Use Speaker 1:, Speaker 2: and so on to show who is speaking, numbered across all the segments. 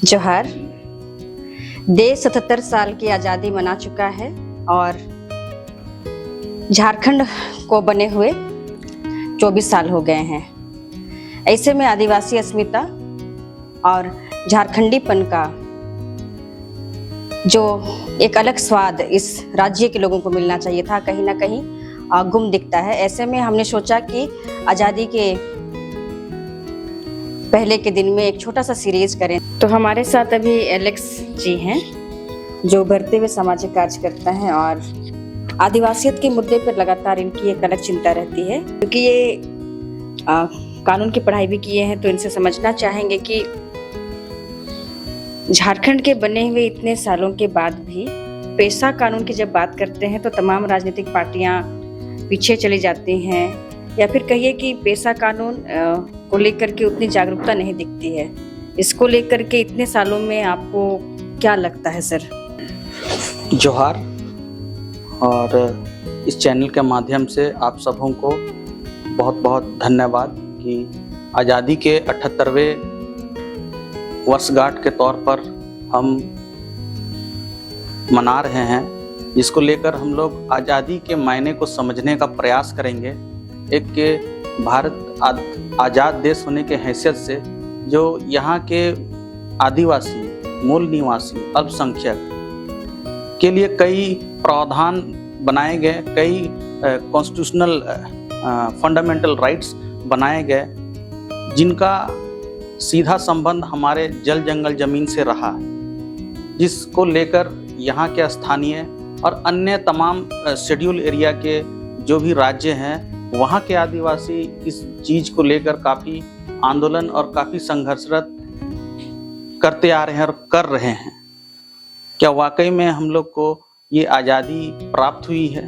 Speaker 1: जोहार। देश 77 साल की आज़ादी मना चुका है और झारखंड को बने हुए 24 साल हो गए हैं। ऐसे में आदिवासी अस्मिता और झारखंडीपन का जो एक अलग स्वाद इस राज्य के लोगों को मिलना चाहिए था, कहीं ना कहीं गुम दिखता है। ऐसे में हमने सोचा कि आज़ादी के पहले के दिन में एक छोटा सा सीरीज करें। तो हमारे साथ अभी एलेक्स जी हैं जो उभरते हुए सामाजिक कार्य करता है और आदिवासियत के मुद्दे पर लगातार इनकी एक अलग चिंता रहती है, क्योंकि ये कानून की पढ़ाई भी किए हैं। तो इनसे समझना चाहेंगे कि झारखंड के बने हुए इतने सालों के बाद भी पेशा कानून की जब बात करते हैं तो तमाम राजनीतिक पार्टियां पीछे चली जाती हैं, या फिर कहिए कि पेशा कानून को लेकर के उतनी जागरूकता नहीं दिखती है। इसको लेकर के इतने सालों में आपको क्या लगता है सर?
Speaker 2: जोहार। और इस चैनल के माध्यम से आप सबों को बहुत बहुत धन्यवाद कि आज़ादी के 78वें वर्षगांठ के तौर पर हम मना रहे हैं, जिसको लेकर हम लोग आज़ादी के मायने को समझने का प्रयास करेंगे। एक के भारत आज़ाद देश होने के हैसियत से जो यहाँ के आदिवासी, मूल निवासी, अल्पसंख्यक के लिए कई प्रावधान बनाए गए, कई कॉन्स्टिट्यूशनल फंडामेंटल राइट्स बनाए गए, जिनका सीधा संबंध हमारे जल जंगल जमीन से रहा, जिसको लेकर यहाँ के स्थानीय और अन्य तमाम शेड्यूल एरिया के जो भी राज्य हैं, वहाँ के आदिवासी इस चीज़ को लेकर काफ़ी आंदोलन और काफ़ी संघर्षरत करते आ रहे हैं और कर रहे हैं। क्या वाकई में हम लोग को ये आज़ादी प्राप्त हुई है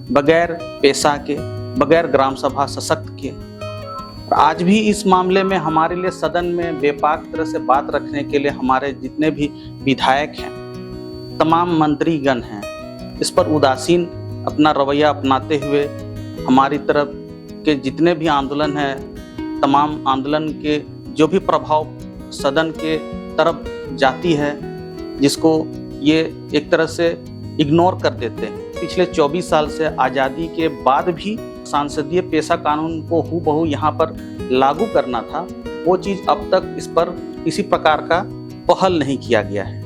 Speaker 2: बगैर पेशा के, बगैर ग्राम सभा सशक्त के? आज भी इस मामले में हमारे लिए सदन में बेपाक तरह से बात रखने के लिए हमारे जितने भी विधायक हैं, तमाम मंत्रीगण हैं, इस पर उदासीन अपना रवैया अपनाते हुए हमारी तरफ के जितने भी आंदोलन हैं, तमाम आंदोलन के जो भी प्रभाव सदन के तरफ जाती है, जिसको ये एक तरह से इग्नोर कर देते हैं। पिछले 24 साल से आज़ादी के बाद भी सांसदीय पेशा कानून को हूबहू यहाँ पर लागू करना था, वो चीज़ अब तक इस पर किसी प्रकार का पहल नहीं किया गया है।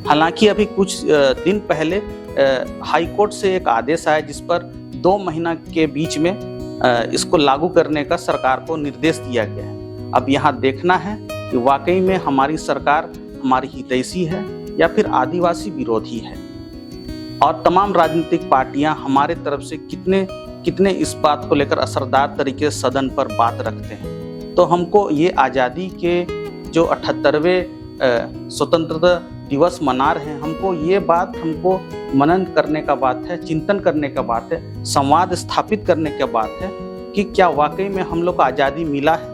Speaker 2: हालांकि अभी कुछ दिन पहले हाई कोर्ट से एक आदेश आया जिस पर 2 महीना के बीच में इसको लागू करने का सरकार को निर्देश दिया गया है। अब यहाँ देखना है कि वाकई में हमारी सरकार हमारी हितैषी है या फिर आदिवासी विरोधी है, और तमाम राजनीतिक पार्टियां हमारे तरफ से कितने इस बात को लेकर असरदार तरीके से सदन पर बात रखते हैं। तो हमको ये आज़ादी के जो 78वें स्वतंत्रता दिवस मना रहे हैं, हमको ये बात मनन करने का बात है, चिंतन करने का बात है, संवाद स्थापित करने का बात है कि क्या वाकई में हम लोग को आज़ादी मिला है,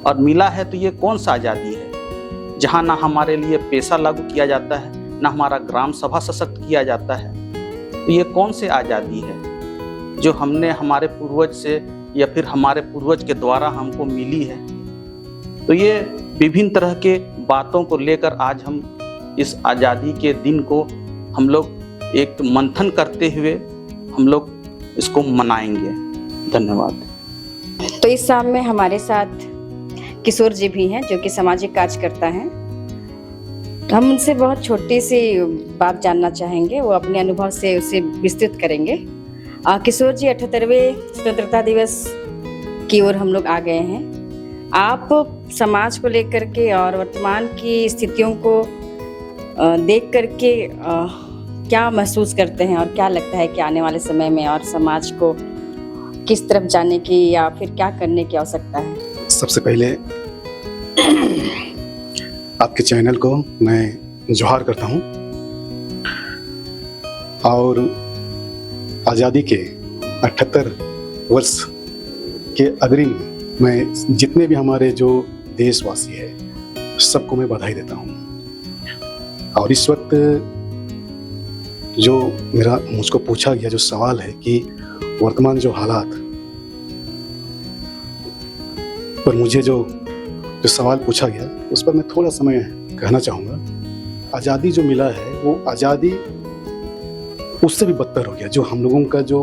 Speaker 2: और मिला है तो ये कौन सा आज़ादी है जहाँ ना हमारे लिए पेशा लागू किया जाता है, ना हमारा ग्राम सभा सशक्त किया जाता है। तो ये कौन सी आज़ादी है जो हमने हमारे पूर्वज से या फिर हमारे पूर्वज के द्वारा हमको मिली है? तो ये विभिन्न तरह के बातों को लेकर आज हम इस आज़ादी के दिन को हम लोग एक मंथन करते हुए हम लोग इसको मनाएंगे। धन्यवाद।
Speaker 1: तो इस शाम में हमारे साथ किशोर जी भी हैं जो कि सामाजिक कार्यकर्ता हैं। हम उनसे बहुत छोटी सी बात जानना चाहेंगे, वो अपने अनुभव से उसे विस्तृत करेंगे। किशोर जी, 78वें स्वतंत्रता दिवस की ओर हम लोग आ गए हैं। आप समाज को लेकर के और वर्तमान की स्थितियों को देख करके क्या महसूस करते हैं, और क्या लगता है कि आने वाले समय में और समाज को किस तरफ जाने की या फिर क्या करने की आवश्यकता है?
Speaker 3: सबसे पहले आपके चैनल को मैं जोहार करता हूं, और आज़ादी के 78 वर्ष के अग्रिम मैं जितने भी हमारे जो देशवासी है सबको मैं बधाई देता हूं। और इस वक्त जो मुझको पूछा गया जो सवाल है कि वर्तमान जो हालात पर मुझे जो सवाल पूछा गया उस पर मैं थोड़ा समय कहना चाहूँगा, आज़ादी जो मिला है वो आज़ादी उससे भी बदतर हो गया। जो हम लोगों का जो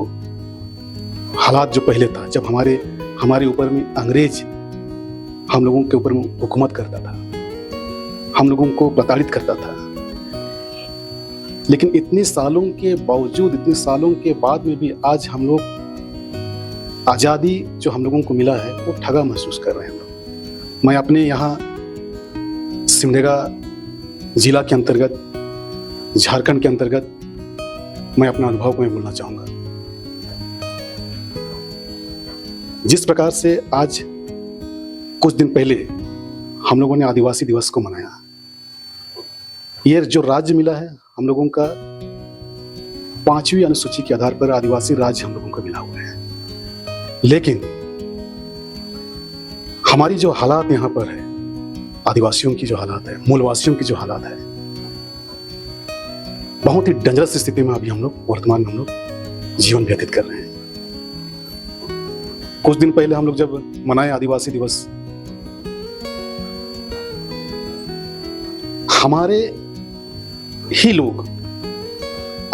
Speaker 3: हालात जो पहले था, जब हमारे ऊपर में अंग्रेज हम लोगों के ऊपर में हुकूमत करता था, हम लोगों को प्रताड़ित करता था, लेकिन इतने सालों के बावजूद, इतने सालों के बाद में भी आज हम लोग आज़ादी जो हम लोगों को मिला है वो ठगा महसूस कर रहे हैं हम लोग। मैं अपने यहाँ सिमडेगा जिला के अंतर्गत, झारखंड के अंतर्गत मैं अपना अनुभव को मैं बोलना चाहूँगा। जिस प्रकार से आज कुछ दिन पहले हम लोगों ने आदिवासी दिवस को मनाया, ये जो राज्य मिला है हम लोगों का 5वीं अनुसूची के आधार पर आदिवासी राज्य हम लोगों को मिला हुआ है, लेकिन हमारी जो हालात यहाँ पर है, आदिवासियों की जो हालात है, मूलवासियों की जो हालात है, बहुत ही डेंजरस स्थिति में अभी हम लोग वर्तमान में हम लोग जीवन व्यतीत कर रहे हैं। कुछ दिन पहले हम लोग जब मनाए आदिवासी दिवस, हमारे ही लोग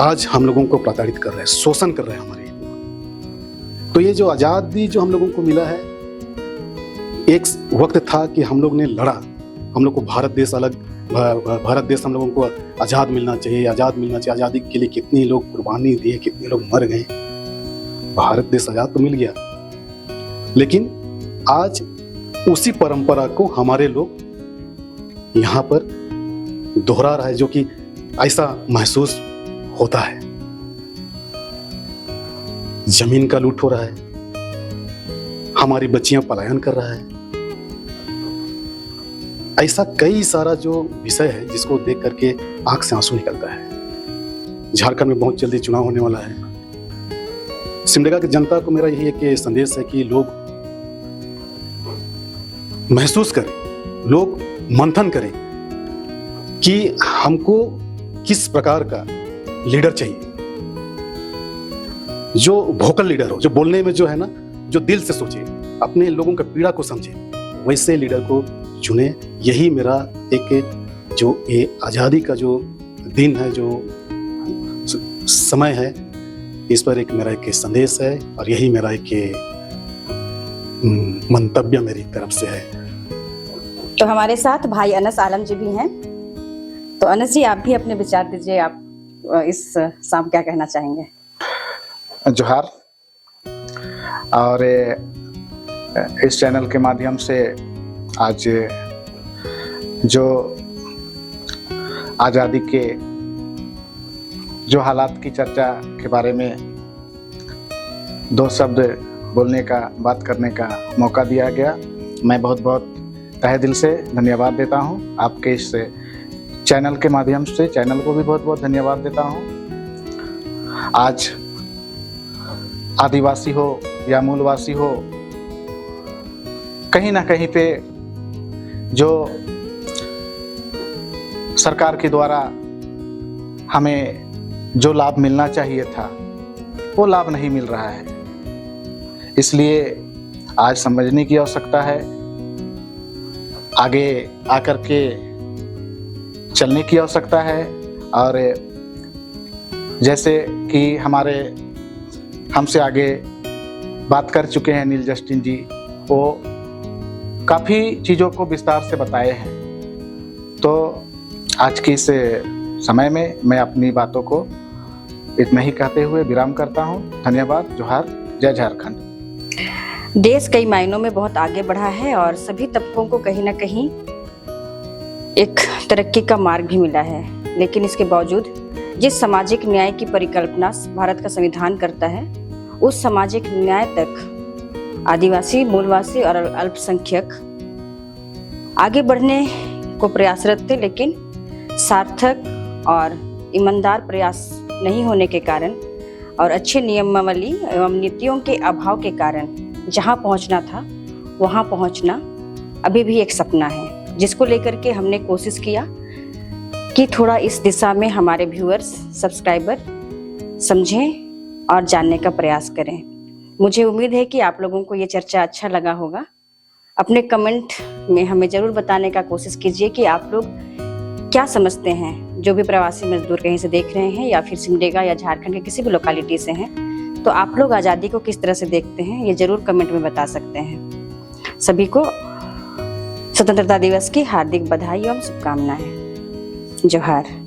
Speaker 3: आज हम लोगों को प्रताड़ित कर रहे हैं, शोषण कर रहे हैं हमारे लोग। तो ये जो आज़ादी जो हम लोगों को मिला है, एक वक्त था कि हम लोग ने लड़ा, हम लोग को भारत देश हम लोगों को आज़ाद मिलना चाहिए, आज़ाद मिलना चाहिए। आज़ादी के लिए कितने लोग कुर्बानी दिए, कितने लोग मर गए। भारत देश आज़ाद तो मिल गया, लेकिन आज उसी परंपरा को हमारे लोग यहाँ पर दोहरा रहा है, जो कि ऐसा महसूस होता है। जमीन का लूट हो रहा है, हमारी बच्चियां पलायन कर रहा है। ऐसा कई सारा जो विषय है जिसको देख करके आंख से आंसू निकलता है। झारखंड में बहुत जल्दी चुनाव होने वाला है। सिमडेगा की जनता को मेरा यही एक संदेश है कि लोग महसूस करें, लोग मंथन करें कि हमको किस प्रकार का लीडर चाहिए, जो वोकल लीडर हो, जो बोलने में जो है ना, जो दिल से सोचे, अपने लोगों का पीड़ा को समझे, वैसे लीडर को चुने। यही मेरा एक जो ये आज़ादी का जो दिन है, जो समय है, इस पर एक मेरा एक संदेश है और यही मेरा एक मंतव्य मेरी तरफ से है।
Speaker 1: तो हमारे साथ भाई अनस आलम जी भी हैं। तो अनस जी, आप भी अपने विचार दीजिए, आप इस शाम क्या कहना चाहेंगे?
Speaker 4: जोहार। और इस चैनल के माध्यम से आज जो आज़ादी के जो हालात की चर्चा के बारे में 2 शब्द बोलने का, बात करने का मौका दिया गया, मैं बहुत बहुत तहे दिल से धन्यवाद देता हूं। आपके इस चैनल के माध्यम से चैनल को भी बहुत बहुत धन्यवाद देता हूं। आज आदिवासी हो या मूलवासी हो, कहीं ना कहीं पे जो सरकार के द्वारा हमें जो लाभ मिलना चाहिए था वो लाभ नहीं मिल रहा है। इसलिए आज समझने की आवश्यकता है, आगे आकर के चलने की आवश्यकता है। और जैसे कि हमसे आगे बात कर चुके हैं नील जस्टिन जी, वो काफ़ी चीज़ों को विस्तार से बताए हैं। तो आज के इस समय में मैं अपनी बातों को इतना ही कहते हुए विराम करता हूँ। धन्यवाद। जोहार। जय झारखंड।
Speaker 1: देश कई मायनों में बहुत आगे बढ़ा है और सभी तबकों को कहीं ना कहीं एक तरक्की का मार्ग भी मिला है, लेकिन इसके बावजूद जिस सामाजिक न्याय की परिकल्पना भारत का संविधान करता है, उस सामाजिक न्याय तक आदिवासी, मूलवासी और अल्पसंख्यक आगे बढ़ने को प्रयासरत थे, लेकिन सार्थक और ईमानदार प्रयास नहीं होने के कारण और अच्छे नियमावली एवं नीतियों के अभाव के कारण जहां पहुंचना था वहां पहुंचना अभी भी एक सपना है, जिसको लेकर के हमने कोशिश किया कि थोड़ा इस दिशा में हमारे व्यूअर्स, सब्सक्राइबर समझें और जानने का प्रयास करें। मुझे उम्मीद है कि आप लोगों को ये चर्चा अच्छा लगा होगा। अपने कमेंट में हमें ज़रूर बताने का कोशिश कीजिए कि आप लोग क्या समझते हैं, जो भी प्रवासी मजदूर कहीं से देख रहे हैं या फिर सिमडेगा या झारखंड के किसी भी लोकेलिटी से हैं, तो आप लोग आज़ादी को किस तरह से देखते हैं, ये ज़रूर कमेंट में बता सकते हैं। सभी को स्वतंत्रता दिवस की हार्दिक बधाई एवं शुभकामनाएं। जोहार।